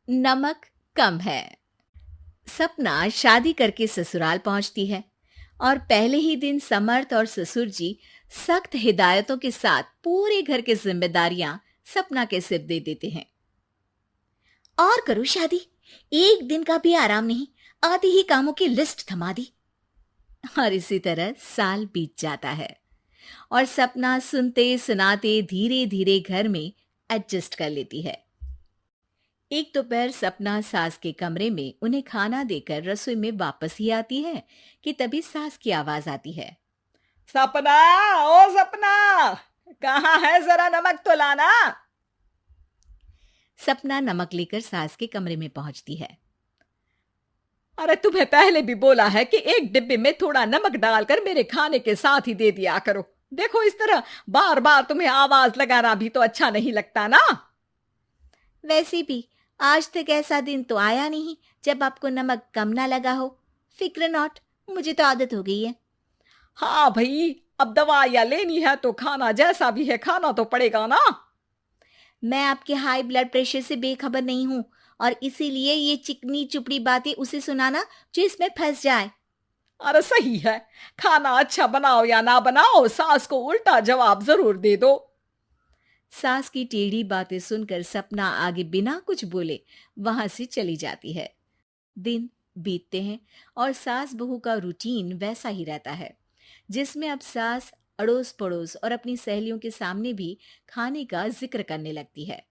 नमक कम है। सपना शादी करके ससुराल पहुंचती है और पहले ही दिन समर्थ और ससुर जी सख्त हिदायतों के साथ पूरे घर की जिम्मेदारियां सपना के सिर दे देते हैं। और करो शादी, एक दिन का भी आराम नहीं, आधी ही कामों की लिस्ट थमा दी। और इसी तरह साल बीत जाता है और सपना सुनते सुनाते धीरे धीरे घर में एडजस्ट कर लेती है। एक दोपहर सपना सास के कमरे में उन्हें खाना देकर रसोई में वापस ही आती है कि तभी सास की आवाज आती है। सपना, ओ सपना, कहाँ है? जरा नमक तो लाना। सपना नमक लेकर सास के कमरे में पहुंचती है। अरे तुम्हें पहले भी बोला है कि एक डिब्बे में थोड़ा नमक डालकर मेरे खाने के साथ ही दे दिया करो। देखो, इस तरह बार बार तुम्हें आवाज लगाना भी तो अच्छा नहीं लगता ना। वैसे भी आज तक ऐसा दिन तो आया नहीं जब आपको नमक कम ना लगा हो। फिक्र नॉट, मुझे तो आदत हो गई है। हाँ भाई, अब दवाइयाँ लेनी है तो खाना जैसा भी है खाना तो पड़ेगा ना। मैं आपके हाई ब्लड प्रेशर से बेखबर नहीं हूं और इसीलिए ये चिकनी चुपड़ी बातें उसे सुनाना जो इसमें फंस जाए। अरे सही है, खाना अच्छा बनाओ या ना बनाओ, सास को उल्टा जवाब जरूर दे दो। सास की टेढ़ी बातें सुनकर सपना आगे बिना कुछ बोले वहां से चली जाती है। दिन बीतते हैं और सास बहू का रूटीन वैसा ही रहता है, जिसमें अब सास अड़ोस पड़ोस और अपनी सहेलियों के सामने भी खाने का जिक्र करने लगती है।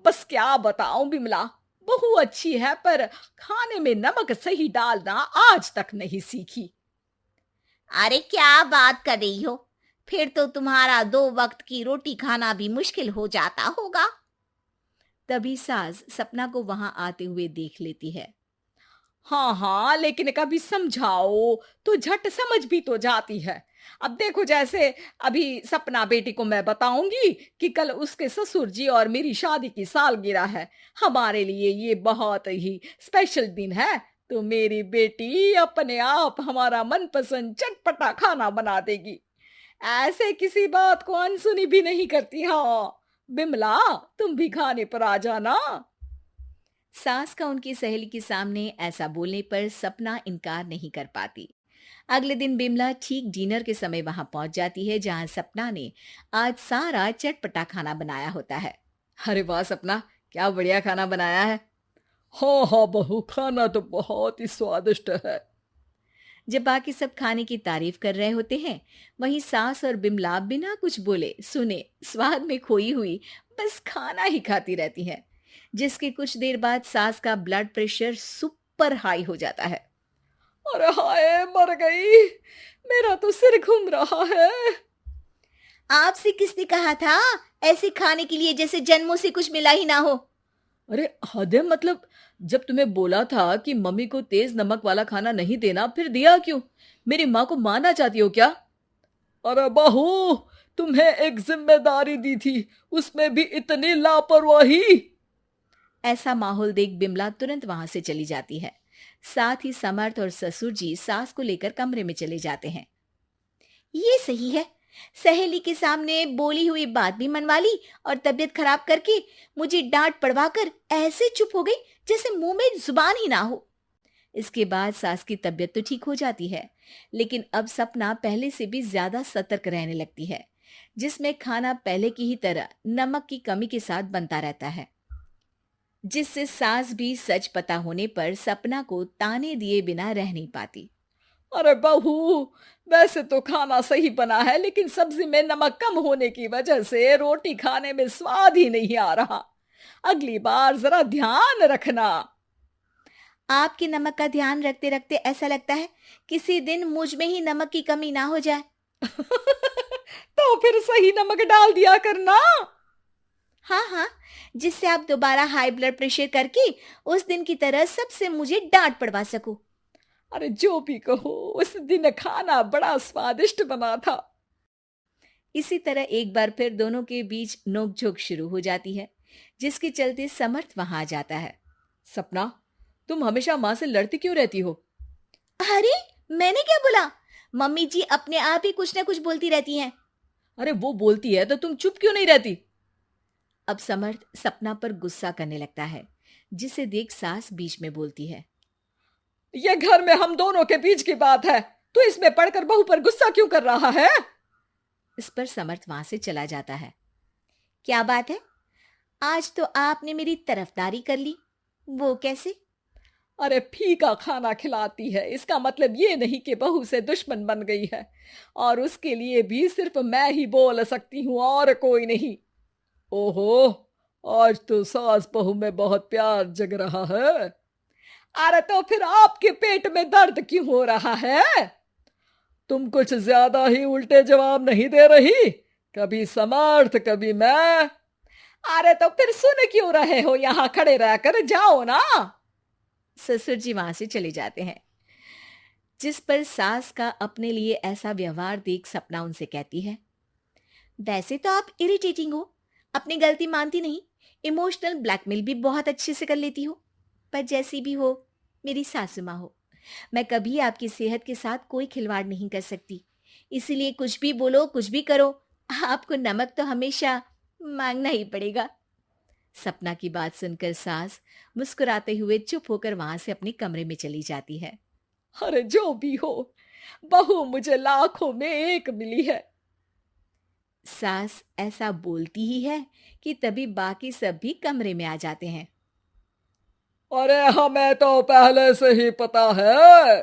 बस क्या बताऊं बिमला, बहू अच्छी है पर खाने में नमक सही डालना आज तक नहीं सीखी। अरे क्या बात कर रही हो? फिर तो तुम्हारा 2 वक्त की रोटी खाना भी मुश्किल हो जाता होगा। तभी सास सपना को वहां आते हुए देख लेती है। हाँ हाँ, लेकिन कभी समझाओ तो झट समझ भी तो जाती है। अब देखो, जैसे अभी सपना बेटी को मैं बताऊंगी कि कल उसके ससुर जी और मेरी शादी की सालगिरह है, हमारे लिए ये बहुत ही स्पेशल दिन है, तो मेरी बेटी अपने आप हमारा मनपसंद चटपटा खाना बना देगी। ऐसे किसी बात को अनसुनी भी नहीं करती। हाँ बिमला, तुम भी खाने पर आ जाना। सास का उनकी सहेली के सामने ऐसा बोलने पर सपना इनकार नहीं कर पाती। अगले दिन बिमला ठीक डिनर के समय वहां पहुंच जाती है जहां सपना ने आज सारा चटपटा खाना बनाया होता है। अरे वाह सपना, क्या बढ़िया खाना बनाया है। हाँ हाँ बहू, खाना तो बहुत ही स्वादिष्ट है। जब बाकी सब खाने की तारीफ कर रहे होते हैं, वहीं सास और बिमला बिना कुछ बोले सुने स्वाद में खोई हुई बस खाना ही खाती रहती हैं, जिसके कुछ देर बाद सास का ब्लड प्रेशर सुपर हाई हो जाता है। अरे हाय, मर गई, मेरा तो सिर घूम रहा है। आपसे किसने कहा था ऐसे खाने के लिए जैसे जन्मों से कुछ मिला ही ना हो? अरे हद है, मतलब जब तुम्हें बोला था कि मम्मी को तेज नमक वाला खाना नहीं देना, फिर दिया क्यों? मेरी माँ को मारना चाहती हो क्या? अरे बहू, तुम्हें एक जिम्मेदारी दी थी, उसमें भी इतनी लापरवाही। ऐसा माहौल देख बिमला तुरंत वहां से चली जाती है। साथ ही समर्थ और ससुर जी सास को लेकर कमरे में चले जाते हैं। ये सही है, सहेली के सामने बोली हुई बात भी मनवा ली और तबीयत खराब करके मुझे डांट पड़वा कर ऐसे चुप हो गई जैसे मुंह में जुबान ही ना हो। इसके बाद सास की तबीयत तो ठीक हो जाती है, लेकिन अब सपना पहले से भी ज्यादा सतर्क रहने लगती है, जिसमें खाना पहले की ही तरह नमक की कमी के साथ बनता रहता है, जिससे सास भी सच पता होने पर सपना को ताने दिए बिना रह नहीं पाती। अरे बहू, वैसे तो खाना सही बना है, लेकिन सब्जी में नमक कम होने की वजह से रोटी खाने में स्वाद ही नहीं आ रहा। अगली बार जरा ध्यान रखना। आपके नमक का ध्यान रखते रखते ऐसा लगता है किसी दिन मुझ में ही नमक की कमी ना हो जाए। तो फिर सही नमक डाल दिया करना। हाँ हाँ, जिससे आप दोबारा हाई ब्लड प्रेशर करके उस दिन की तरह सबसे मुझे डांट पड़वा सको। अरे जो भी कहो, उस दिन खाना बड़ा स्वादिष्ट बना था। इसी तरह एक बार फिर दोनों के बीच नोकझोंक शुरू हो जाती है, जिसके चलते समर्थ वहां आ जाता है। सपना, तुम हमेशा माँ से लड़ती क्यों रहती हो? अरे, मैंने क्या बोला? मम्मी जी अपने आप ही कुछ ना कुछ बोलती रहती हैं। अरे वो बोलती है तो तुम चुप क्यों नहीं रहती? अब समर्थ सपना पर गुस्सा करने लगता है, जिसे देख सास बीच में बोलती है। ये घर में हम दोनों के बीच की बात है, तू इसमें पढ़कर बहू पर गुस्सा क्यों कर रहा है? इस पर समर्थ वहां से चला जाता है। क्या बात है, आज तो आपने मेरी तरफदारी कर ली, वो कैसे? अरे फीका खाना खिलाती है, इसका मतलब ये नहीं कि बहू से दुश्मन बन गई है, और उसके लिए भी सिर्फ मैं ही बोल सकती हूँ और कोई नहीं। ओहो, आज तो सास बहू में बहुत प्यार जग रहा है। अरे तो फिर आपके पेट में दर्द क्यों हो रहा है? तुम कुछ ज्यादा ही उल्टे जवाब नहीं दे रही, कभी समर्थ कभी मैं। अरे तो फिर सुन क्यों रहे हो, यहां खड़े रहकर जाओ ना। ससुर जी वहां से चले जाते हैं, जिस पर सास का अपने लिए ऐसा व्यवहार देख सपना उनसे कहती है, वैसे तो आप इरिटेटिंग हो, अपनी गलती मानती नहीं, इमोशनल ब्लैकमेल भी बहुत अच्छे से कर लेती हो, पर जैसी भी हो, मेरी सासू माँ हो, मैं कभी आपकी सेहत के साथ कोई खिलवाड़ नहीं कर सकती, इसीलिए कुछ भी बोलो कुछ भी करो, आपको नमक तो हमेशा मांगना ही पड़ेगा। सपना की बात सुनकर सास मुस्कुराते हुए चुप होकर वहां से अपने कमरे में चली जाती है। अरे जो भी हो, बहू मुझे लाखों में एक मिली है। सास ऐसा बोलती ही है कि तभी बाकी सब भी कमरे में आ जाते हैं। अरे हमें तो पहले से ही पता है।